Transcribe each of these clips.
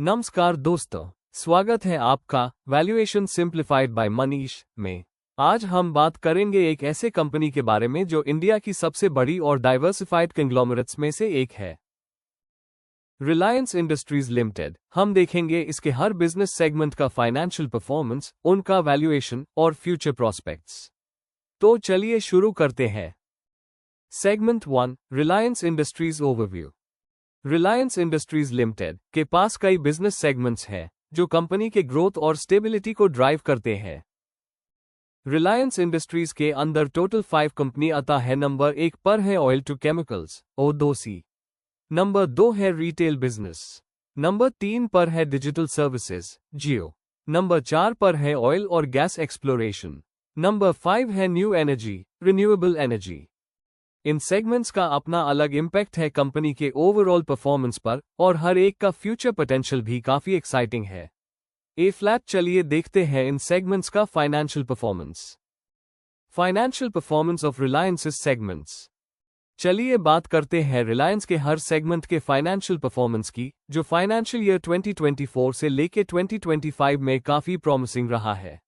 नमस्कार दोस्तों, स्वागत है आपका वैल्यूएशन सिंप्लीफाइड बाय मनीष में। आज हम बात करेंगे एक ऐसे कंपनी के बारे में जो इंडिया की सबसे बड़ी और डाइवर्सिफाइड कंग्लोमरेट्स में से एक है, रिलायंस इंडस्ट्रीज लिमिटेड। हम देखेंगे इसके हर बिजनेस सेगमेंट का फाइनेंशियल परफॉर्मेंस, उनका वैल्यूएशन और फ्यूचर प्रोस्पेक्ट्स। तो चलिए शुरू करते हैं। Segment 1, Reliance industries overview. Reliance industries limited के पास कई बिजनेस सेगमेंट्स हैं जो कंपनी के ग्रोथ और स्टेबिलिटी को ड्राइव करते हैं। रिलायंस इंडस्ट्रीज के अंदर टोटल 5 कंपनी आता है। नंबर 1 पर है oil to chemicals O2C। Number 2 है रिटेल बिजनेस। नंबर 3 पर है डिजिटल सर्विसेज जियो। नंबर 4 पर है ऑयल और गैस एक्सप्लोरेशन। नंबर 5 है न्यू एनर्जी रिन्यूएबल एनर्जी। इन सेगमेंट्स का अपना अलग इम्पैक्ट है कंपनी के ओवरऑल परफॉर्मेंस पर और हर एक का फ्यूचर पोटेंशियल भी काफी एक्साइटिंग है। चलिए देखते हैं इन सेगमेंट्स का financial performance. Financial performance of Reliance segments. चलिए बात करते हैं रिलायंस के हर सेगमेंट के फाइनेंशियल परफॉर्मेंस की, जो फाइनेंशियल ईयर 2024 से लेकर 2025 में काफी प्रॉमिसिंग रहा है।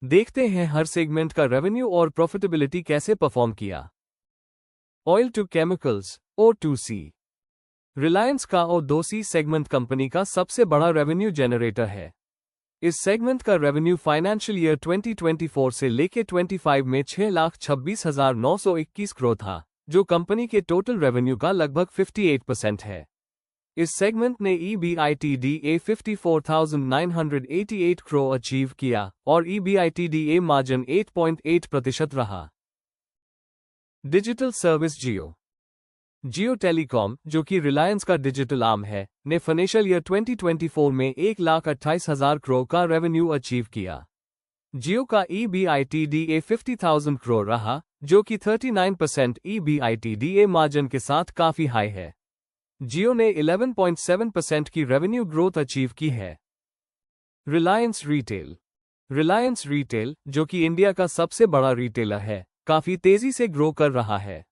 देखते हैं हर सेगमेंट का रेवेन्यू और प्रॉफिटेबिलिटी कैसे परफॉर्म किया। Oil to chemicals O2C। Reliance का O2C सेगमेंट कंपनी का सबसे बड़ा रेवेन्यू जनरेटर है। इस सेगमेंट का रेवेन्यू फाइनेंशियल ईयर 2024 से लेकर 25 में 6,26,921 करोड़ था, जो कंपनी के टोटल रेवेन्यू का लगभग 58% है। इस सेगमेंट ने EBITDA 54,988 करोड़ अचीव किया और EBITDA मार्जिन 8.8% रहा। डिजिटल सर्विस जियो टेलीकॉम, जो कि रिलायंस का डिजिटल आर्म है, ने फाइनेंशियल ईयर 2024 में 1,28,000 करोड़ का रेवेन्यू अचीव किया। जियो का EBITDA 50,000 करोड़ रहा, जो कि 39% EBITDA मार्जिन के साथ काफी हाई है। जियो ने 11.7% की रेवेन्यू ग्रोथ अचीव की है। रिलायंस रिटेल, जो कि इंडिया का सबसे बड़ा रिटेलर है, काफी तेजी से ग्रो कर रहा है।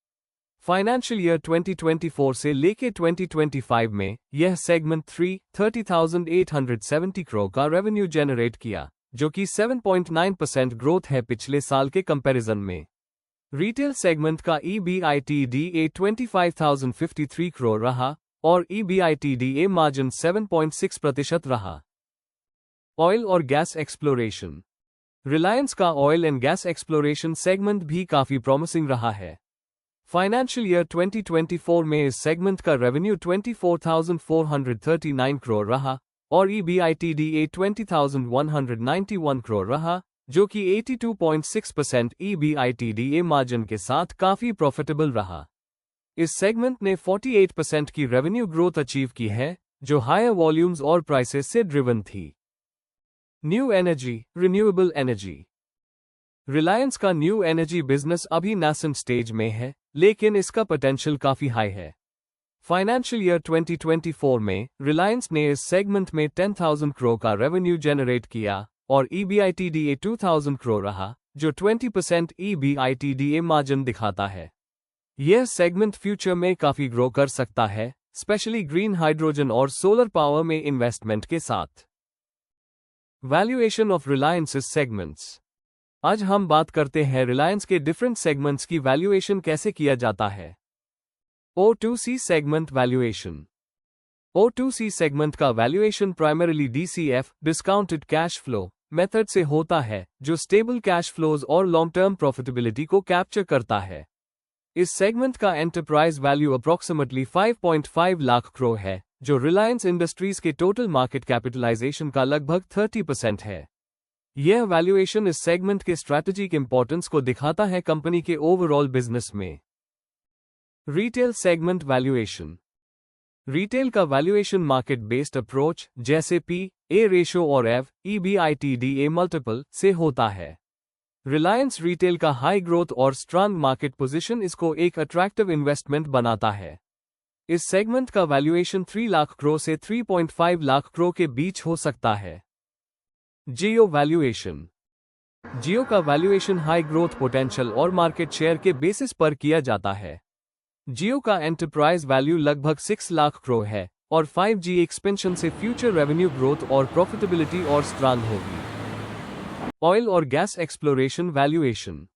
फाइनेंशियल ईयर 2024 से लेकर 2025 में यह सेगमेंट 30,870 करोड़ का रेवेन्यू जनरेट किया, जो कि 7.9% ग्रोथ है पिछले साल के कंपैरिजन में। रिटेल सेगमेंट का EBITDA 25,053 करोड़ रहा और EBITDA मार्जिन 7.6% रहा। ऑयल और गैस एक्सप्लोरेशन। रिलायंस का oil and gas exploration segment भी काफी प्रॉमिसिंग रहा है। फाइनेंशियल ईयर 2024 में इस सेगमेंट का रेवेन्यू 24,439 करोड़ रहा और EBITDA 20,191 करोड़ रहा, जो कि 82.6% EBITDA मार्जिन के साथ काफी प्रॉफिटेबल रहा। इस सेगमेंट ने 48% की रेवेन्यू ग्रोथ अचीव की है, जो हायर वॉल्यूम्स और प्राइसेस से ड्रिवन थी। New energy renewable energy. Reliance का न्यू एनर्जी बिजनेस अभी नासेंट स्टेज में है, लेकिन इसका पोटेंशियल काफी हाई है। फाइनेंशियल ईयर 2024 में रिलायंस ने इस सेगमेंट में 10,000 करोड़ का रेवेन्यू जनरेट किया और EBITDA 2,000 करोड़ रहा, जो 20% EBITDA मार्जिन दिखाता है। यह सेगमेंट फ्यूचर में काफी ग्रो कर सकता है, स्पेशली ग्रीन हाइड्रोजन और सोलर पावर में इन्वेस्टमेंट के साथ। Valuation of Reliance segments. आज हम बात करते हैं रिलायंस के डिफरेंट सेगमेंट्स की वैल्यूएशन कैसे किया जाता है। O2C segment valuation. O2C segment का valuation primarily DCF discounted cash flow method से होता है, जो स्टेबल कैश फ्लोज और लॉन्ग टर्म प्रॉफिटेबिलिटी को कैप्चर करता है। इस सेगमेंट का enterprise value approximately 5.5 lakh crore है, जो रिलायंस इंडस्ट्रीज के टोटल मार्केट कैपिटलाइजेशन का लगभग 30% है। यह वैल्यूएशन इस सेगमेंट के स्ट्रैटेजिक इंपॉर्टेंस को दिखाता है कंपनी के ओवरऑल बिजनेस में। Retail segment valuation. रिटेल का वैल्यूएशन मार्केट बेस्ड अप्रोच जैसे P/E रेशो और EBITDA मल्टीपल से होता है। रिलायंस रिटेल का हाई ग्रोथ और स्ट्रांग मार्केट पोजीशन इसको एक अट्रैक्टिव इन्वेस्टमेंट बनाता है। इस सेगमेंट का वैल्यूएशन 3 लाख करोड़ से 3.5 लाख करोड़ के बीच हो सकता है। जियो वैल्यूएशन। जियो का वैल्यूएशन हाई ग्रोथ पोटेंशियल और मार्केट शेयर के बेसिस पर किया जाता है। जियो का एंटरप्राइज वैल्यू लगभग 6 लाख करोड़ है और 5G एक्सपेंशन से फ्यूचर रेवेन्यू ग्रोथ और प्रॉफिटेबिलिटी और स्ट्रांग होगी। ऑयल और गैस एक्सप्लोरेशन वैल्यूएशन।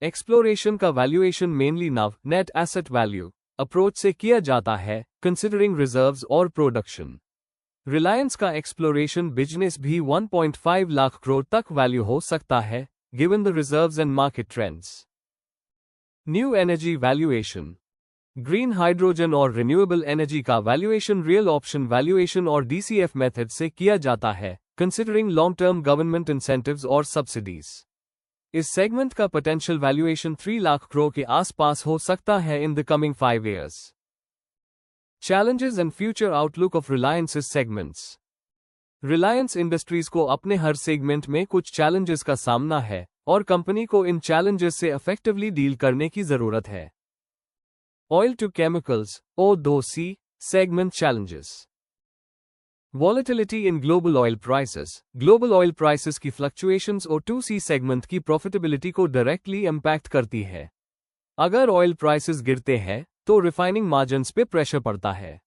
एक्सप्लोरेशन का valuation mainly NAV net asset value approach से किया जाता है, कंसिडरिंग रिजर्व्स और प्रोडक्शन। रिलायंस का एक्सप्लोरेशन बिजनेस भी 1.5 लाख करोड़ तक वैल्यू हो सकता है, given the reserves and market trends. New energy valuation. Green hydrogen और रिन्यूएबल एनर्जी का वैल्यूएशन रियल ऑप्शन वैल्यूएशन और DCF मेथड से किया जाता है, considering long term government incentives और सब्सिडीज। इस सेगमेंट का पोटेंशियल वैल्यूएशन 3 लाख करोड़ के आसपास हो सकता है in the coming 5 years। Challenges and future outlook of Reliance's segments। Reliance industries को अपने हर सेगमेंट में कुछ चैलेंजेस का सामना है और कंपनी को इन चैलेंजेस से इफेक्टिवली डील करने की जरूरत है। Oil to chemicals O2C segment challenges. Volatility in global oil prices। Global oil prices की फ्लक्चुएशंस O2C सेगमेंट की प्रॉफिटेबिलिटी को डायरेक्टली इम्पैक्ट करती है। अगर ऑयल प्राइसेस गिरते हैं तो रिफाइनिंग मार्जिन्स पे प्रेशर पड़ता है।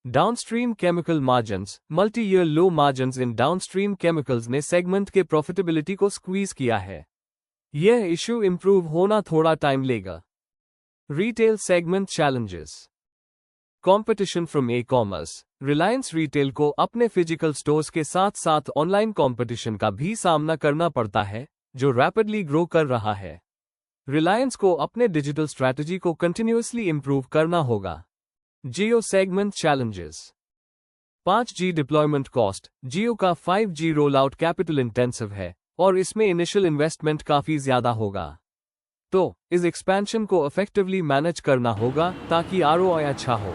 Downstream chemical margins. Multi year low margins in downstream chemicals ने सेगमेंट के प्रॉफिटेबिलिटी को स्क्वीज किया है। यह इशू इंप्रूव होना थोड़ा टाइम लेगा। Retail segment challenges. Competition from e-commerce. Reliance retail को अपने फिजिकल स्टोर्स के साथ साथ ऑनलाइन कंपटीशन का भी सामना करना पड़ता है, जो रैपिडली ग्रो कर रहा है। रिलायंस को अपने डिजिटल स्ट्रैटेजी को कंटिन्यूअसली इंप्रूव करना होगा। Jio segment challenges. 5G deployment cost. Jio का 5G roll out capital intensive है और इसमें इनिशियल इन्वेस्टमेंट काफी ज्यादा होगा, तो इस एक्सपेंशन को इफेक्टिवली मैनेज करना होगा ताकि ROI अच्छा हो।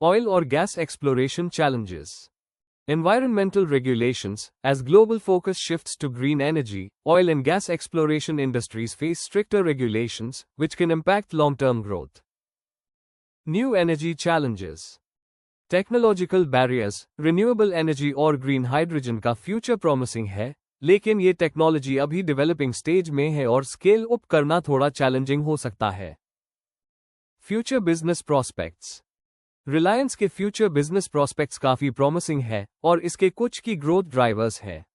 ऑयल और gas exploration challenges. Environmental regulations. As global focus shifts to green energy, oil and gas exploration industries face stricter regulations, which can impact long-term growth. New energy challenges. Technological barriers. Renewable energy और green hydrogen का future promising है, लेकिन ये technology अभी developing stage में है और scale up करना थोड़ा चैलेंजिंग हो सकता है। Future business prospects. रिलायंस के फ्यूचर बिजनेस प्रॉस्पेक्ट्स काफी प्रॉमिसिंग है और इसके कुछ की ग्रोथ ड्राइवर्स हैं।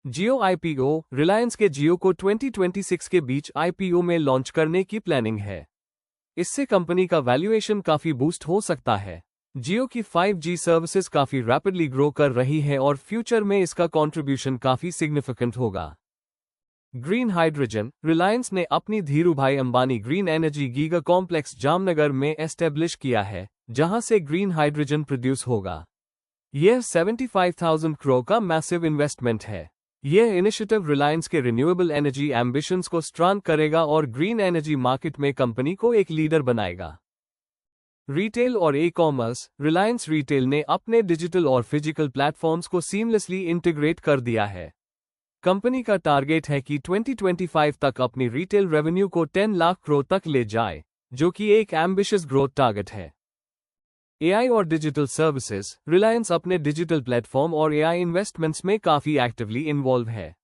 जियो IPO। रिलायंस के जियो को 2026 के बीच IPO में लॉन्च करने की प्लानिंग है। इससे कंपनी का वैल्यूएशन काफी बूस्ट हो सकता है। जियो की 5G सर्विसेज काफी रैपिडली ग्रो कर रही है और फ्यूचर में इसका कंट्रीब्यूशन काफी सिग्निफिकेंट होगा। Green hydrogen. रिलायंस ने अपनी Dhirubhai Ambani green energy giga complex Jamnagar में एस्टेब्लिश किया है, जहां से ग्रीन हाइड्रोजन प्रोड्यूस होगा। यह 75,000 करोड़ का मैसिव इन्वेस्टमेंट है। यह इनिशिएटिव रिलायंस के रिन्यूएबल एनर्जी एम्बिशंस को स्ट्रांग करेगा और ग्रीन एनर्जी मार्केट में कंपनी को एक लीडर बनाएगा। रिटेल और ई-कॉमर्स। रिलायंस रिटेल ने अपने डिजिटल और फिजिकल प्लेटफॉर्म्स को सीमलेसली इंटीग्रेट कर दिया है। कंपनी का टारगेट है कि 2025 तक अपनी रिटेल रेवेन्यू को 10 लाख करोड़ तक ले जाए, जो कि एक एम्बिशियस ग्रोथ टारगेट है। AI और डिजिटल सर्विसेज। रिलायंस अपने डिजिटल प्लेटफॉर्म और AI इन्वेस्टमेंट्स में काफी एक्टिवली इन्वॉल्व है।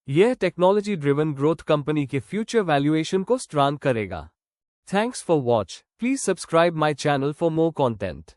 यह टेक्नोलॉजी ड्रिवन ग्रोथ कंपनी के फ्यूचर वैल्यूएशन को स्ट्रांग करेगा। Thanks for watch. Please subscribe my channel for more content.